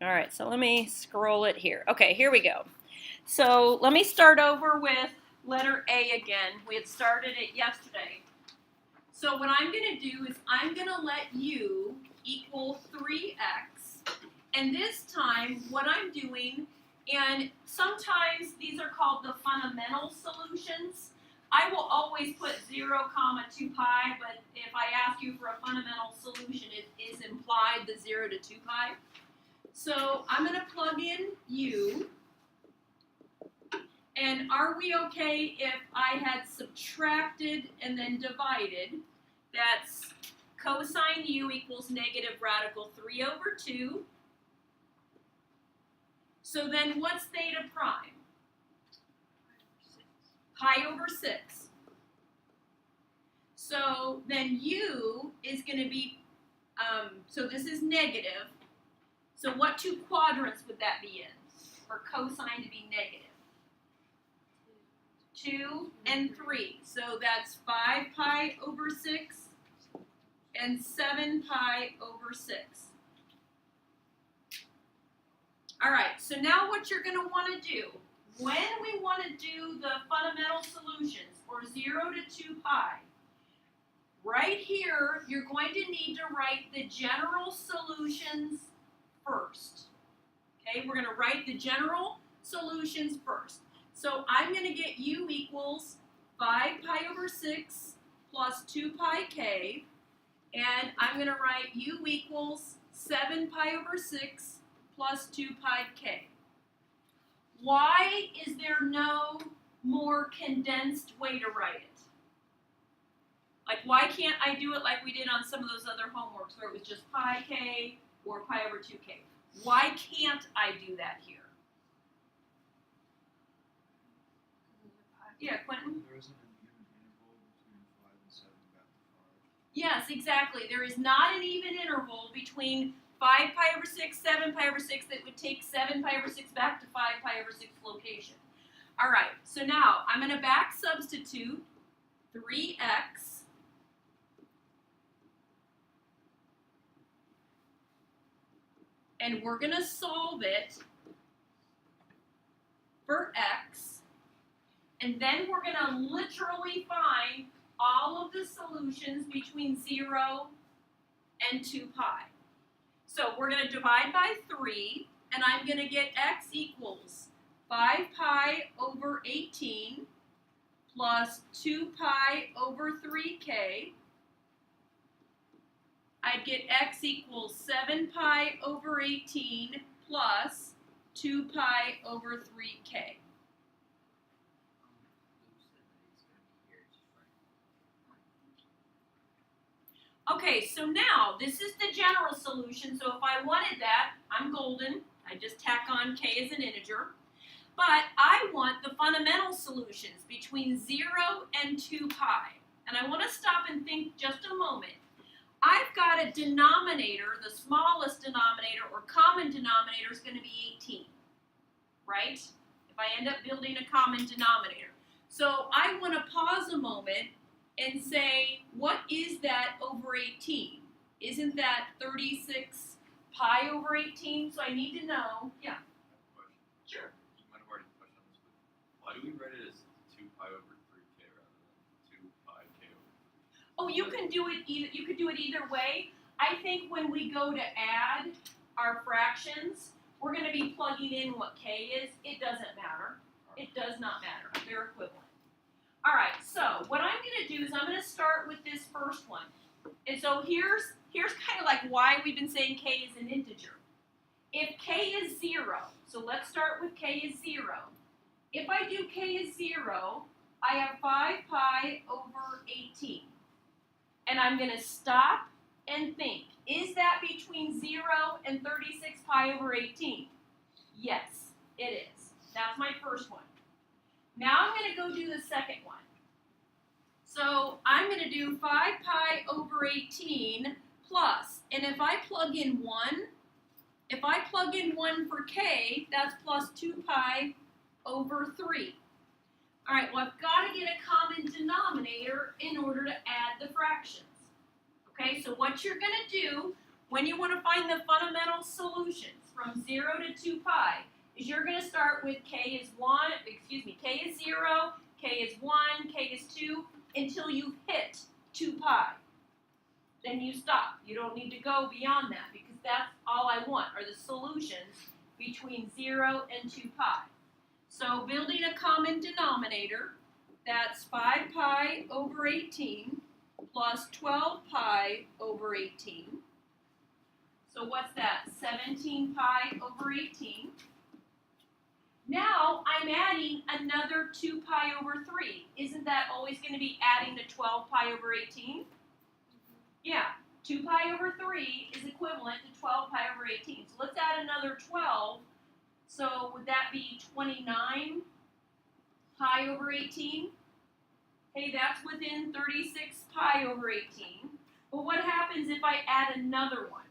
All right, so let me scroll it here. Okay, here we go. So let me start over with letter A again. We had started it yesterday. So what I'm going to do is I'm going to let U equal 3x. And this time, what I'm doing, and sometimes these are called the fundamental solutions. I will always put 0, 2 pi, but if I ask you for a fundamental solution, it is implied the 0 to 2 pi. So I'm going to plug in U. And are we okay if I had subtracted and then divided? That's cosine U equals negative radical 3 over 2. So then what's theta prime? Pi over 6. So then U is going to be, so this is negative. So what two quadrants would that be in for cosine to be negative? 2 and 3. So that's 5 pi over 6 and 7 pi over 6. All right, so now what you're going to want to do, when we want to do the fundamental solutions, or 0 to 2 pi, right here, you're going to need to write the general solutions first. Okay, we're going to write the general solutions first. So I'm going to get U equals 5 pi over 6 plus 2 pi k, and I'm going to write U equals 7 pi over 6 plus 2 pi k. Why is there no more condensed way to write it? Like, why can't I do it like we did on some of those other homeworks where it was just pi k or pi over 2k? Why can't I do that here? Yeah, Quentin? There isn't an even interval between 5 and 7 back to 5. Yes, exactly. There is not an even interval between 5 pi over 6, 7 pi over 6 that would take 7 pi over 6 back to 5 pi over 6 location. All right, so now I'm going to back substitute 3x and we're going to solve it for x. And then we're going to literally find all of the solutions between 0 and 2 pi. So we're going to divide by 3, and I'm going to get x equals 5 pi over 18 plus 2 pi over 3k. I'd get x equals 7 pi over 18 plus 2 pi over 3k. Okay, so now this is the general solution. So if I wanted that, I'm golden. I just tack on k as an integer. But I want the fundamental solutions between 0 and 2 pi. And I want to stop and think just a moment. I've got a denominator, the smallest denominator or common denominator is going to be 18, right? If I end up building a common denominator. So I want to pause a moment and say, what is that over 18? Isn't that 36 pi over 18? So I need to know. Yeah. I have a question. Sure. You might have already touched on this, but why do we write it as 2 pi over 3k rather than 2 pi k over 3? Oh, you can do it either. You could do it either way. I think when we go to add our fractions, we're going to be plugging in what k is. It doesn't matter. It does not matter. They're equivalent. All right, so what I'm going to do is I'm going to start with this first one. And so here's kind of like why we've been saying k is an integer. If k is 0, so let's start with k is 0. If I do k is 0, I have 5 pi over 18. And I'm going to stop and think, is that between 0 and 36 pi over 18? Yes, it is. That's my first one. Now I'm going to go do the second one. So I'm going to do 5 pi over 18 plus, and if I plug in 1 for k, that's plus 2 pi over 3. All right, well, I've got to get a common denominator in order to add the fractions. Okay, so what you're going to do when you want to find the fundamental solutions, from 0 to 2 pi is you're going to start with k is 0, k is 1, k is 2, until you've hit 2 pi. Then you stop. You don't need to go beyond that because that's all I want are the solutions between 0 and 2 pi. So building a common denominator, that's 5 pi over 18 plus 12 pi over 18. So what's that? 17 pi over 18. Now I'm adding another 2 pi over 3. Isn't that always going to be adding to 12 pi over 18? Yeah, 2 pi over 3 is equivalent to 12 pi over 18. So let's add another 12. So would that be 29 pi over 18? Hey, that's within 36 pi over 18. But what happens if I add another one?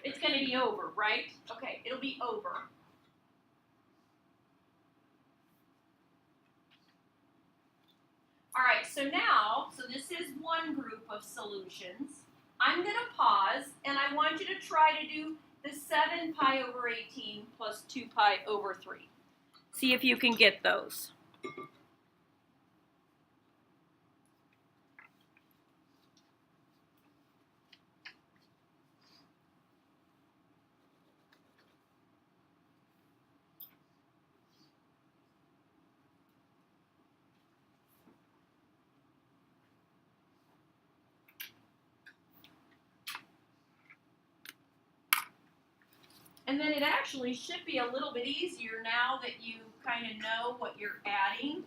It's going to be over, right? Okay, it'll be over. All right, so now, this is one group of solutions. I'm going to pause, and I want you to try to do the 7 pi over 18 plus 2 pi over 3. See if you can get those. And then it actually should be a little bit easier now that you kind of know what you're adding.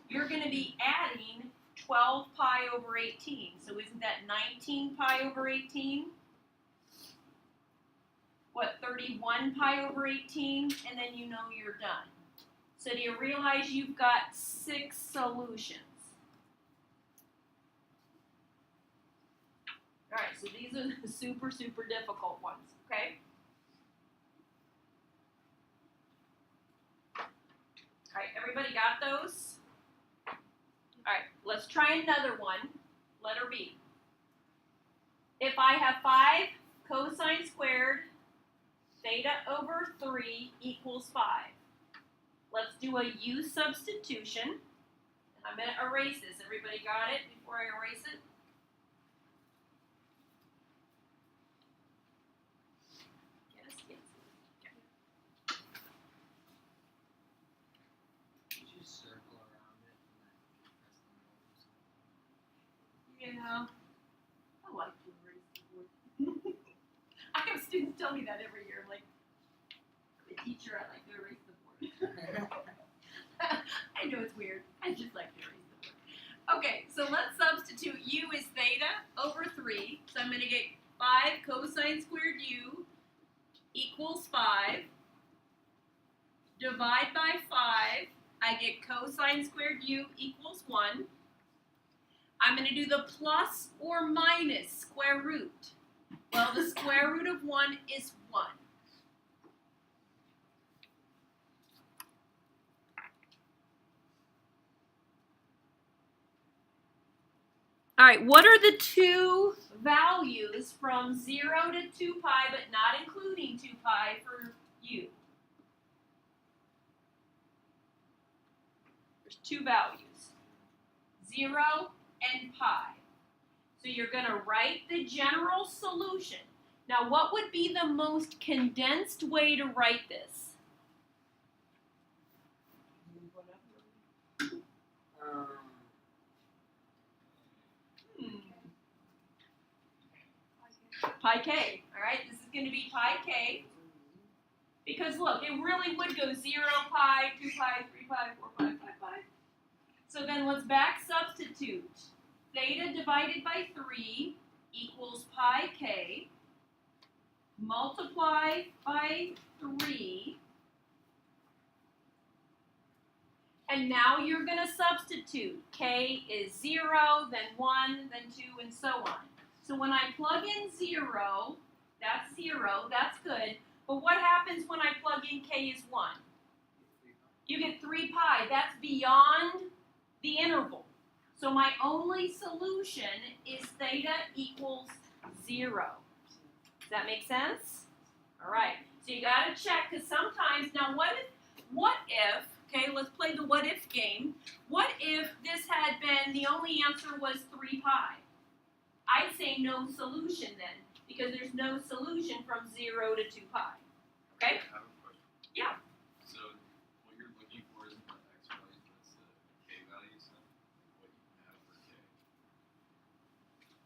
You're going to be adding 12 pi over 18. So isn't that 19 pi over 18? What, 31 pi over 18? And then you know you're done. So do you realize you've got 6 solutions? All right, so these are the super, super difficult ones, okay? All right, everybody got those? All right, let's try another one. Letter B. If I have 5 cosine squared theta over 3 equals 5. Let's do a U-substitution. And I'm going to erase this. Everybody got it before I erase it? Yes, yes. Circle around it and then press the nose. Yeah, I like to erase the board. I have students tell me that every year. I'm like, the teacher, I like to erase the board. I know it's weird. I just like to erase the board. Okay, so let's substitute u is theta over 3. So I'm going to get 5 cosine squared u equals 5. Divide by 5. I get cosine squared u equals 1. I'm going to do the plus or minus square root. Well, the square root of 1 is 1. All right, what are the two values from 0 to 2 pi, but not including 2 pi for u? There's two values, 0 and pi. So you're going to write the general solution. Now, what would be the most condensed way to write this? Pi k, all right? This is going to be pi k. Because look, it really would go 0 pi, 2 pi, 3 pi, 4 pi, 5 pi. So then let's back substitute. Theta divided by 3 equals pi k. Multiply by 3. And now you're going to substitute. K is 0, then 1, then 2, and so on. So when I plug in 0, that's 0, that's good. But what happens when I plug in k is 1? You get 3 pi. That's beyond the interval. So my only solution is theta equals 0. Does that make sense? All right, so you gotta check, because sometimes, now what if, okay, let's play the what if game. What if this had been, the only answer was 3 pi? I'd say no solution then, because there's no solution from 0 to 2 pi. Okay? I have a question. Yeah. So what you're looking for isn't the x values, that's the k values, and what you have for k.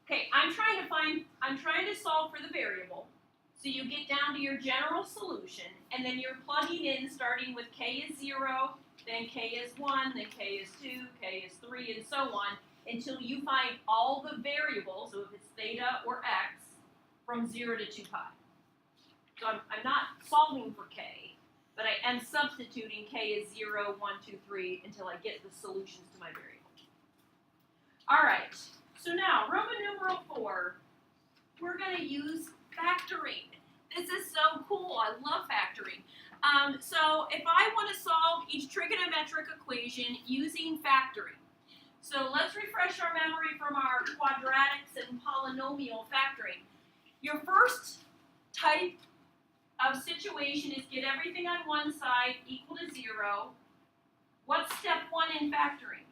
Okay, I'm trying to solve for the variable. So you get down to your general solution, and then you're plugging in starting with k is 0, then k is 1, then k is 2, k is 3, and so on, until you find all the variables, so if it's theta or x, from 0 to 2 pi. So I'm not solving for k, but I am substituting k is 0, 1, 2, 3, until I get the solutions to my variable. All right, so now, Roman numeral 4, we're going to use factoring. This is so cool. I love factoring. So if I want to solve each trigonometric equation using factoring, so let's refresh our memory from our quadratics and polynomial factoring. Your first type of situation is get everything on one side equal to 0. What's step 1 in factoring?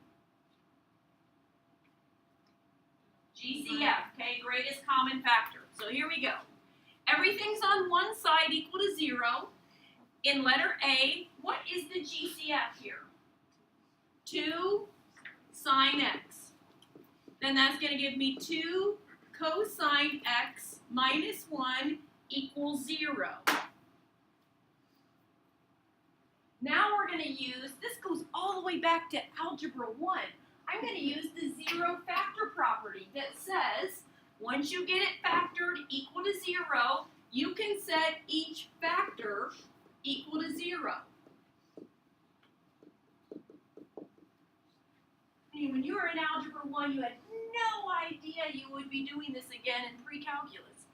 GCF, okay, greatest common factor. So here we go. Everything's on one side equal to 0. In letter A, what is the GCF here? 2 sine x. Then that's going to give me 2 cosine x minus 1 equals 0. Now we're going to use, this goes all the way back to algebra 1. I'm going to use the 0 factor property that says once you get it factored equal to 0, you can set each factor equal to 0. When you were in algebra 1, you had no idea you would be doing this again in PreCalculus.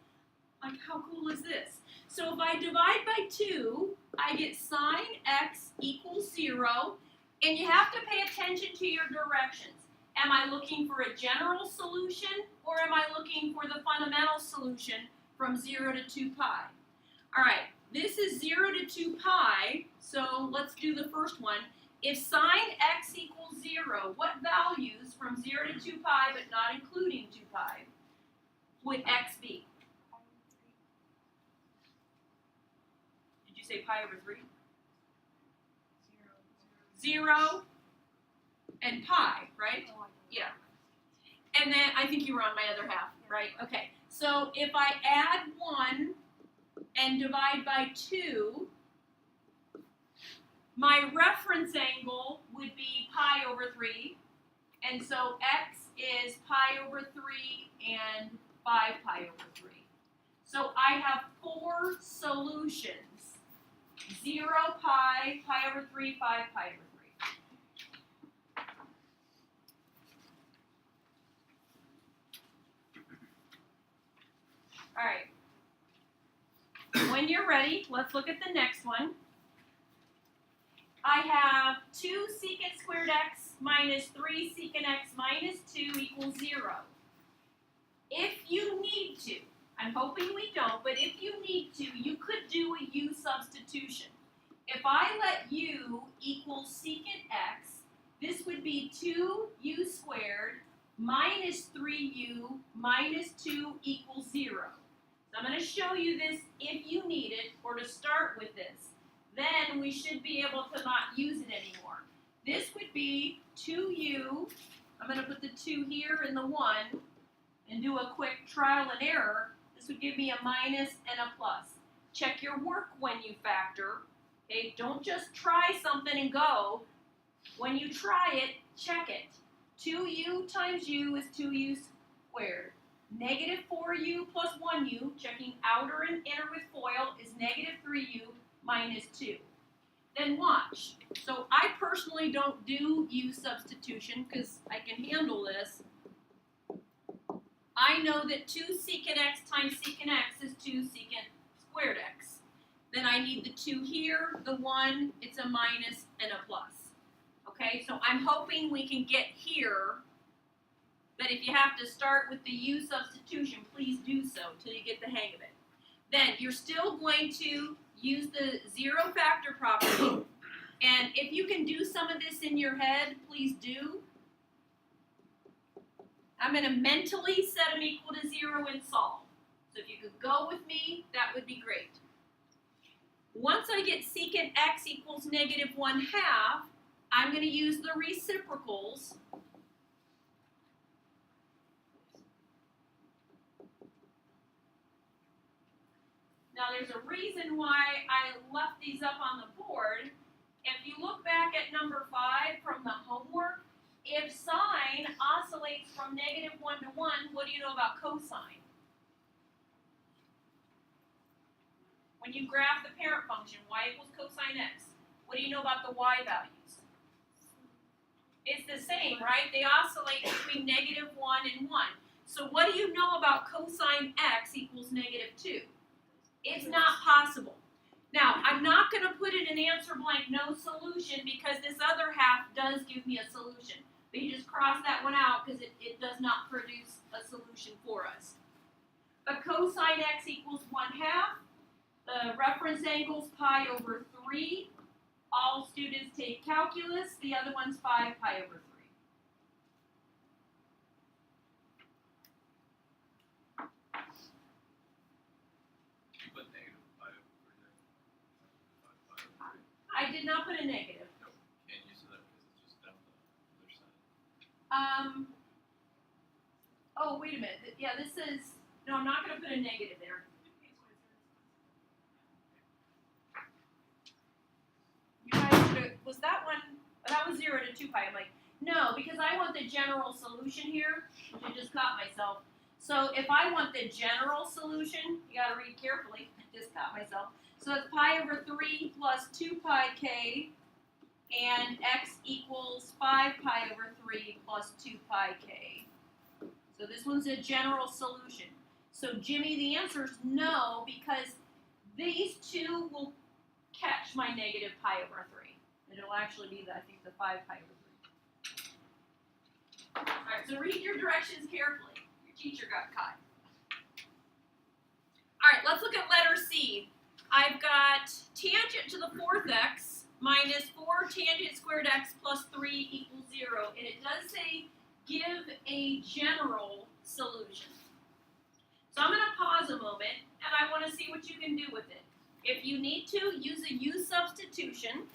Like, how cool is this? So if I divide by 2, I get sine x equals 0, and you have to pay attention to your directions. Am I looking for a general solution, or am I looking for the fundamental solution from 0 to 2 pi? All right, this is 0 to 2 pi, so let's do the first one. If sine x equals 0, what values from 0 to 2 pi, but not including 2 pi, would x be? Did you say pi over 3? 0 and pi, right? Yeah. And then I think you were on my other half, right? Okay. So if I add 1 and divide by 2, my reference angle would be pi over 3. And so x is pi over 3 and 5 pi over 3. So I have 4 solutions. 0 pi, pi over 3, 5 pi over 3. All right. When you're ready, let's look at the next one. I have 2 secant squared x minus 3 secant x minus 2 equals 0. If you need to, I'm hoping we don't, but if you need to, you could do a U-Substitution. If I let u equal secant x, this would be 2u squared minus 3u minus 2 equals 0. So I'm going to show you this if you need it, or to start with this. Then we should be able to not use it anymore. This would be 2u, I'm going to put the 2 here and the 1, and do a quick trial and error. This would give me a minus and a plus. Check your work when you factor. Okay, don't just try something and go. When you try it, check it. 2u times u is 2u squared. Negative 4u plus 1u, checking outer and inner with FOIL, is negative 3u minus 2. Then watch. So I personally don't do U-Substitution because I can handle this. I know that 2 secant x times secant x is 2 secant squared x. Then I need the 2 here, the 1, it's a minus and a plus. Okay, so I'm hoping we can get here But if you have to start with the U-Substitution, please do so till you get the hang of it. Then you're still going to use the zero factor property. And if you can do some of this in your head, please do. I'm going to mentally set them equal to 0 and solve. So if you could go with me, that would be great. Once I get secant x equals negative 1/2, I'm going to use the reciprocals. Now there's a reason why I left these up on the board. If you look back at number 5 from the homework, if sine oscillates from negative 1 to 1, what do you know about cosine? When you graph the parent function, y equals cosine x, what do you know about the y values? It's the same, right? They oscillate between negative 1 and 1. So what do you know about cosine x equals negative 2? It's not possible. Now, I'm not going to put in an answer blank, no solution, because this other half does give me a solution. But you just cross that one out because it does not produce a solution for us. But cosine x equals 1/2. The reference angle's pi over 3. All students take calculus. The other one's 5 pi over 3. You put negative 5 over there. 5 over 3. I did not put a negative. No, can't use that because it's just down the other side. Oh, wait a minute. Yeah, this is, no, I'm not going to put a negative there. You guys should have, was that one, that was 0 to 2 pi. I'm like, no, because I want the general solution here, which I just caught myself. So if I want the general solution, you got to read carefully. I just caught myself. So it's pi over 3 plus 2 pi k, and x equals 5 pi over 3 plus 2 pi k. So this one's a general solution. So Jimmy, the answer is no, because these two will catch my negative pi over 3. And it'll actually be, I think, the 5 pi over 3. Alright, so read your directions carefully. Your teacher got caught. Alright, let's look at letter C. I've got tangent to the 4th x minus 4 tangent squared x plus 3 equals 0. And it does say give a general solution. So I'm going to pause a moment, and I want to see what you can do with it. If you need to, use a U-Substitution.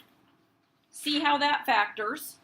See how that factors.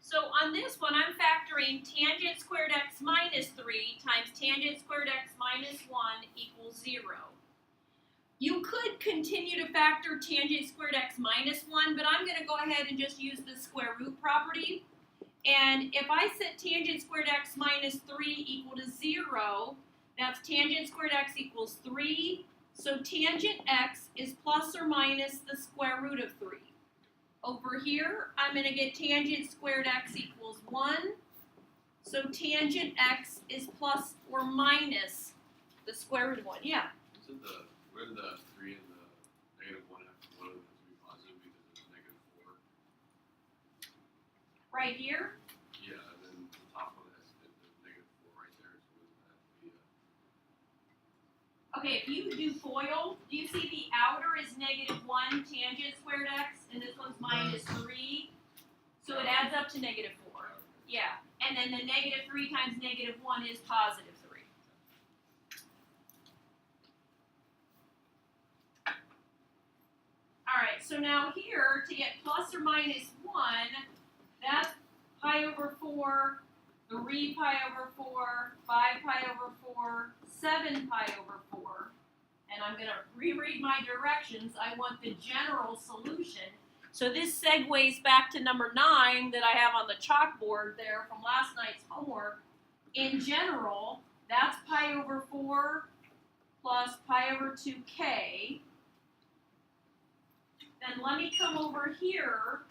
So on this one, I'm factoring tangent squared x minus 3 times tangent squared x minus 1 equals 0. You could continue to factor tangent squared x minus 1, but I'm going to go ahead and just use the square root property. And if I set tangent squared x minus 3 equal to 0, that's tangent squared x equals 3. So tangent x is plus or minus the square root of 3. Over here, I'm going to get tangent squared x equals 1. So tangent x is plus or minus the square root of 1. Yeah? Isn't where did the 3 and the negative 1 have to, one of them have to be positive because it's negative 4? Right here? Yeah, and then the top one has the negative 4 right there, so wouldn't that be Okay, if you do FOIL, do you see the outer is -1 tangent squared x, and this one's -3? So it adds up to -4. Yeah, and then the -3 times -1 is +3. Alright, so now here, to get plus or minus 1, that's pi over 4, 3 pi over 4, 5 pi over 4, 7 pi over 4. And I'm going to reread my directions. I want the general solution. So this segues back to number 9 that I have on the chalkboard there from last night's homework. In general, that's pi over 4 plus pi over 2k. Then let me come over here,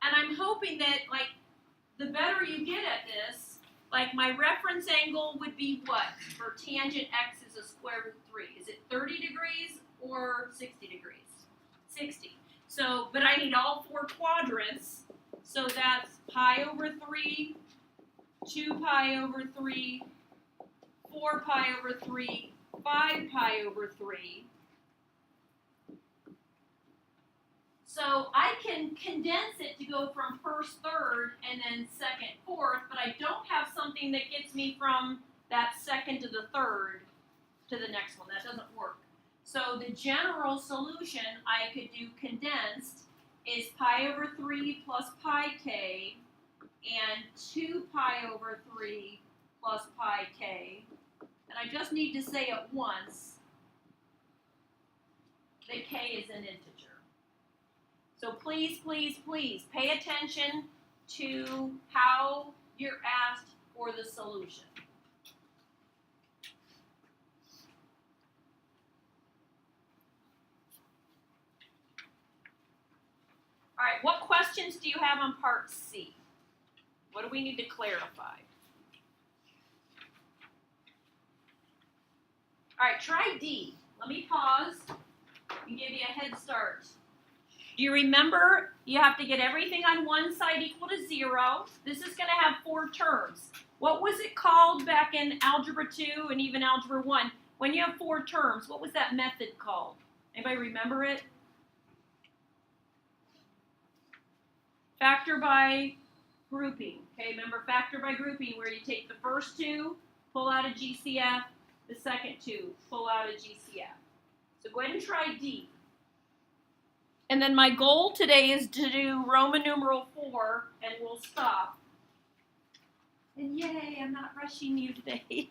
and I'm hoping that, like, the better you get at this, like, my reference angle would be what? For tangent x is a square root 3. Is it 30 degrees or 60 degrees? 60. So, but I need all 4 quadrants, so that's pi over 3, 2 pi over 3, 4 pi over 3, 5 pi over 3. So I can condense it to go from first, third, and then second, fourth, but I don't have something that gets me from that second to the third to the next one. That doesn't work. So the general solution I could do condensed is pi over 3 plus pi k and 2 pi over 3 plus pi k. And I just need to say it once that k is an integer. So please, please, please pay attention to how you're asked for the solution. All right, what questions do you have on part C? What do we need to clarify? All right, try D. Let me pause and give you a head start. Do you remember you have to get everything on one side equal to 0? This is going to have 4 terms. What was it called back in Algebra 2 and even Algebra 1? When you have 4 terms, what was that method called? Anybody remember it? Factor by grouping. Okay, remember factor by grouping where you take the first 2, pull out a GCF, the second 2, pull out a GCF. So go ahead and try D. And then my goal today is to do Roman numeral 4, and we'll stop. And yay, I'm not rushing you today.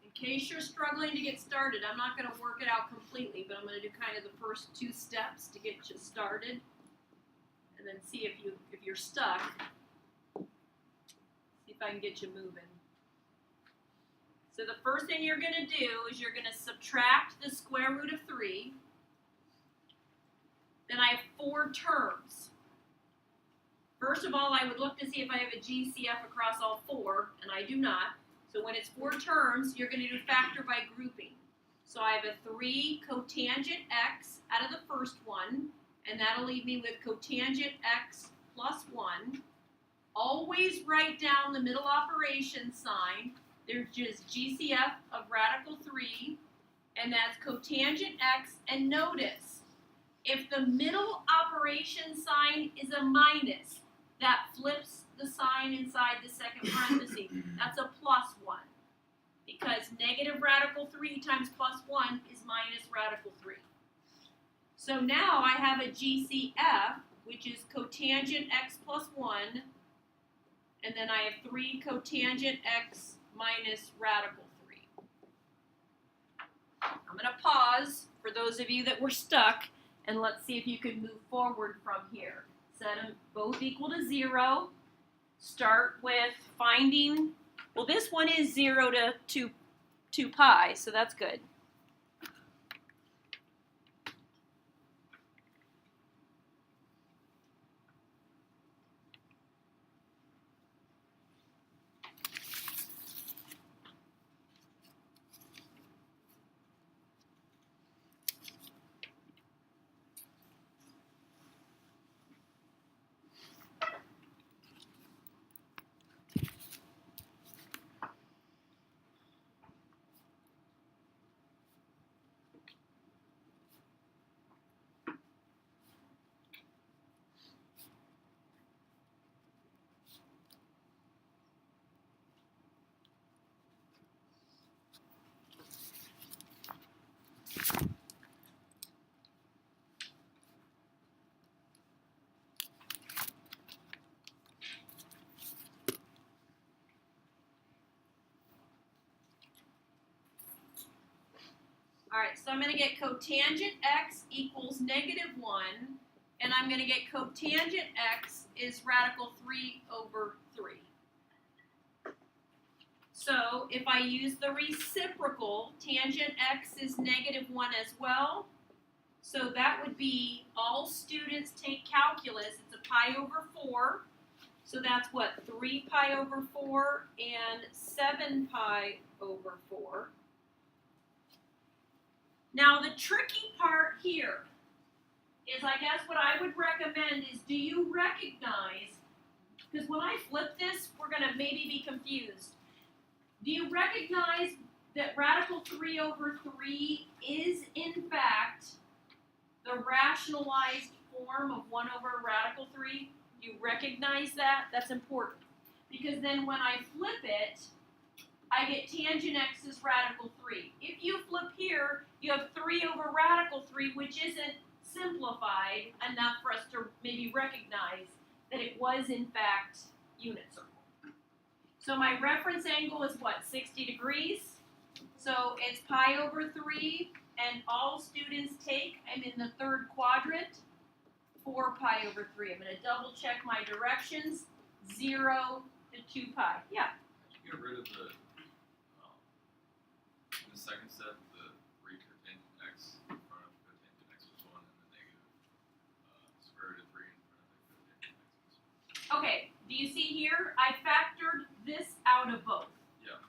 In case you're struggling to get started, I'm not going to work it out completely, but I'm going to do kind of the first 2 steps to get you started, and then see if you're stuck. See if I can get you moving. So the first thing you're going to do is you're going to subtract the square root of 3. Then I have 4 terms. First of all, I would look to see if I have a GCF across all 4, and I do not. So when it's 4 terms, you're going to do factor by grouping. So I have a 3 cotangent x out of the first one, and that'll leave me with cotangent x plus 1. Always write down the middle operation sign. There's just GCF of radical 3 and that's cotangent x, and notice, if the middle operation sign is a minus, that flips the sign inside the second parenthesis. That's a plus 1, because negative radical 3 times plus 1 is minus radical 3. So now I have a GCF, which is cotangent x plus 1, and then I have 3 cotangent x minus radical 3. I'm going to pause for those of you that were stuck, and let's see if you can move forward from here. Set them both equal to 0. Start with finding, well, this one is 0 to 2 pi, so that's good. All right, so I'm going to get cotangent x equals negative 1, and I'm going to get cotangent x is radical 3 over 3. So if I use the reciprocal, tangent x is negative 1 as well. So that would be, all students take calculus. It's a pi over 4. So that's what, 3 pi over 4 and 7 pi over 4. Now the tricky part here is, I guess what I would recommend is, do you recognize, because when I flip this, we're going to maybe be confused. Do you recognize that radical 3 over 3 is in fact the rationalized form of 1 over radical 3? Do you recognize that? That's important. Because then when I flip it, I get tangent x is radical 3. If you flip here, you have 3 over radical 3, which isn't simplified enough for us to maybe recognize that it was in fact unit circle. So my reference angle is what, 60 degrees? So it's pi over 3, and all students take, I'm in the third quadrant, 4 pi over 3. I'm going to double check my directions, 0 to 2 pi. Yeah? Get rid of the, in the second step, the 3 cotangent x in front of cotangent x plus 1 and the negative square root of 3 in front of the cotangent x plus 1. Okay, do you see here? I factored this out of both. Yeah.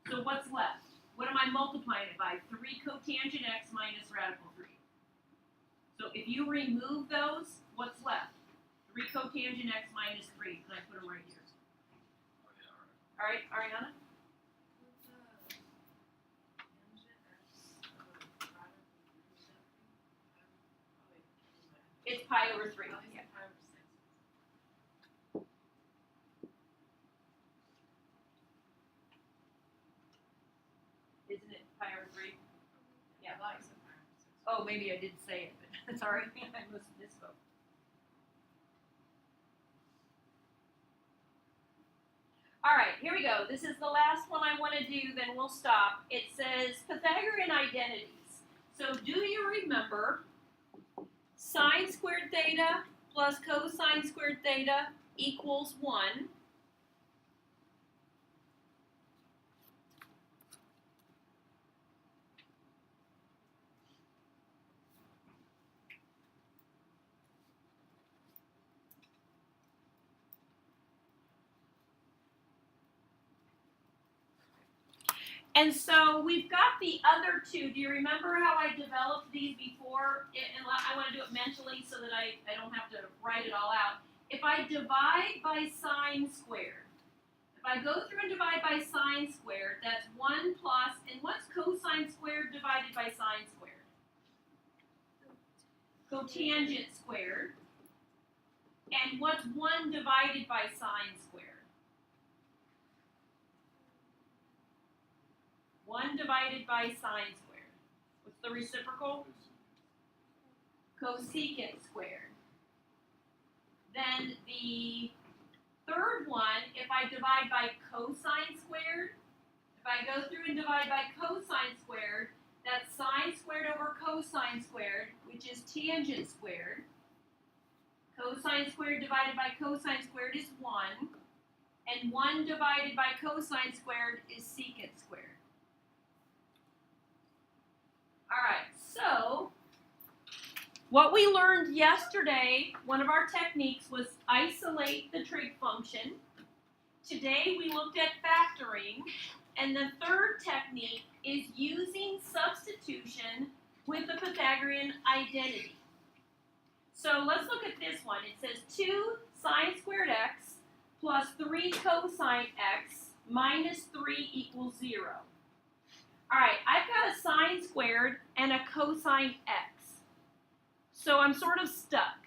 So what's left? What am I multiplying it by? 3 cotangent x minus radical 3. So if you remove those, what's left? 3 cotangent x minus 3, and I put them right here. Oh, yeah, All right, Ariana? It's pi over 3. Yeah. Isn't it pi over 3? Yeah. Oh, maybe I didn't say it, but sorry, I misspoke. All right, here we go. This is the last one I want to do, then we'll stop. It says Pythagorean identities. So do you remember sine squared theta plus cosine squared theta equals 1? And so we've got the other two. Do you remember how I developed these before? And I want to do it mentally so that I don't have to write it all out. If I divide by sine squared, if I go through and divide by sine squared, that's 1 plus, and what's cosine squared divided by sine squared? Cotangent squared. And what's 1 divided by sine squared? 1 divided by sine squared. What's the reciprocal? Cosecant squared. Then the third one, if I divide by cosine squared, if I go through and divide by cosine squared, that's sine squared over cosine squared, which is tangent squared. Cosine squared divided by cosine squared is 1, and 1 divided by cosine squared is secant squared. Alright, so what we learned yesterday, one of our techniques was isolate the trig function. Today we looked at factoring, and the third technique is using substitution with the Pythagorean identity. So let's look at this one. It says 2 sine squared x plus 3 cosine x minus 3 equals 0. Alright, I've got a sine squared and a cosine x. So I'm sort of stuck.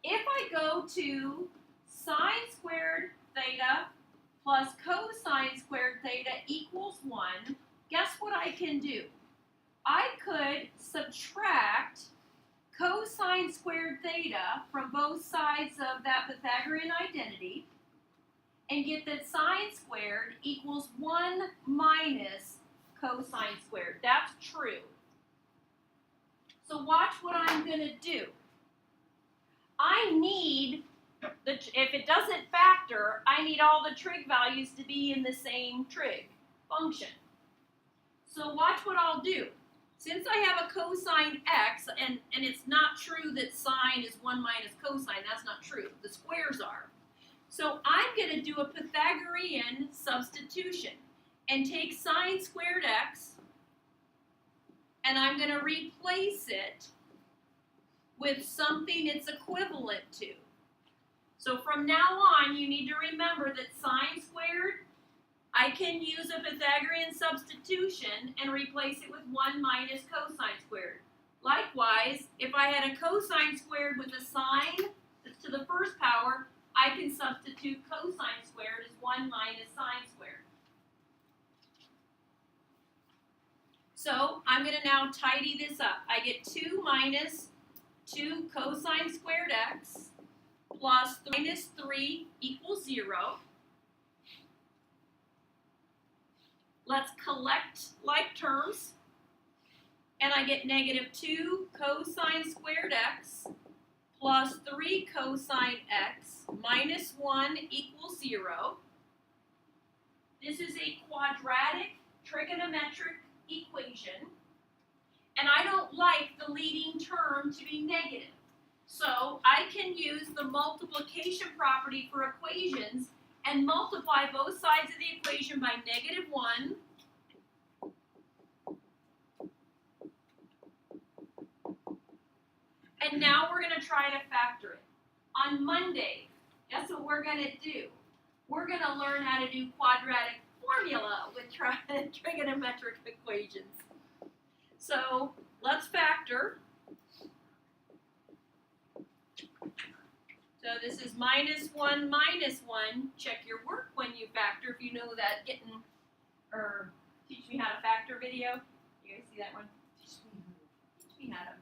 If I go to sine squared theta plus cosine squared theta equals 1, guess what I can do? I could subtract cosine squared theta from both sides of that Pythagorean identity and get that sine squared equals 1 minus cosine squared. That's true. So watch what I'm going to do. I need, if it doesn't factor, I need all the trig values to be in the same trig function. So watch what I'll do. Since I have a cosine x, and it's not true that sine is 1 minus cosine, that's not true. The squares are. So I'm going to do a Pythagorean substitution and take sine squared x, and I'm going to replace it with something it's equivalent to. So from now on, you need to remember that sine squared, I can use a Pythagorean substitution and replace it with 1 minus cosine squared. Likewise, if I had a cosine squared with a sine that's to the first power, I can substitute cosine squared as 1 minus sine squared. So I'm going to now tidy this up. I get 2 minus 2 cosine squared x plus minus 3 equals 0. Let's collect like terms. And I get negative 2 cosine squared x plus 3 cosine x minus 1 equals 0. This is a quadratic trigonometric equation. And I don't like the leading term to be negative. So I can use the multiplication property for equations and multiply both sides of the equation by negative 1 and now we're going to try to factor it. On Monday, guess what we're going to do? We're going to learn how to do quadratic formula with trigonometric equations. So let's factor. So this is minus 1 minus 1. Check your work when you factor if you know that. Teach me how to factor video. You guys see that one? Teach me how to factor.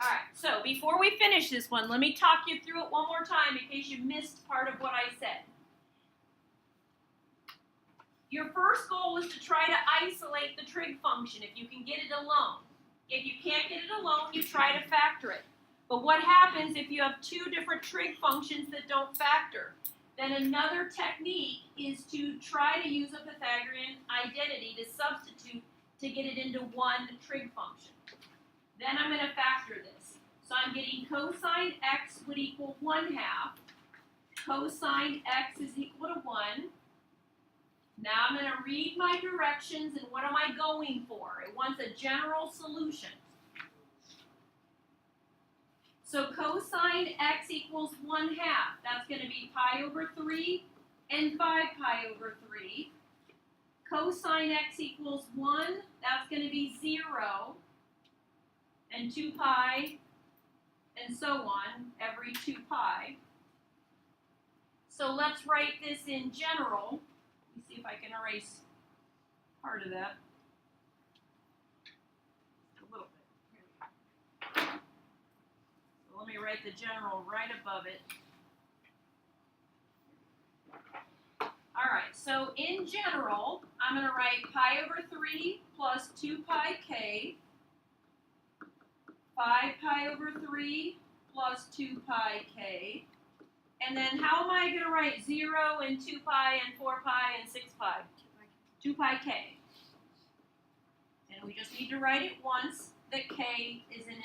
Alright, so before we finish this one, let me talk you through it one more time in case you missed part of what I said. Your first goal is to try to isolate the trig function if you can get it alone. If you can't get it alone, you try to factor it. But what happens if you have two different trig functions that don't factor? Then another technique is to try to use a Pythagorean identity to substitute to get it into one trig function. Then I'm going to factor this. So I'm getting cosine x would equal 1/2. Cosine x is equal to 1. Now I'm going to read my directions, and what am I going for? It wants a general solution. So cosine x equals 1/2. That's going to be pi over 3 and 5 pi over 3. Cosine x equals 1. That's going to be 0 and 2 pi and so on every 2 pi. So let's write this in general. Let me see if I can erase part of that. A little bit. Here we go. So let me write the general right above it. Alright, so in general, I'm going to write pi over 3 plus 2 pi k, 5 pi over 3 plus 2 pi k, and then how am I going to write 0 and 2 pi and 4 pi and 6 pi? 2 pi k. And we just need to write it once that k is an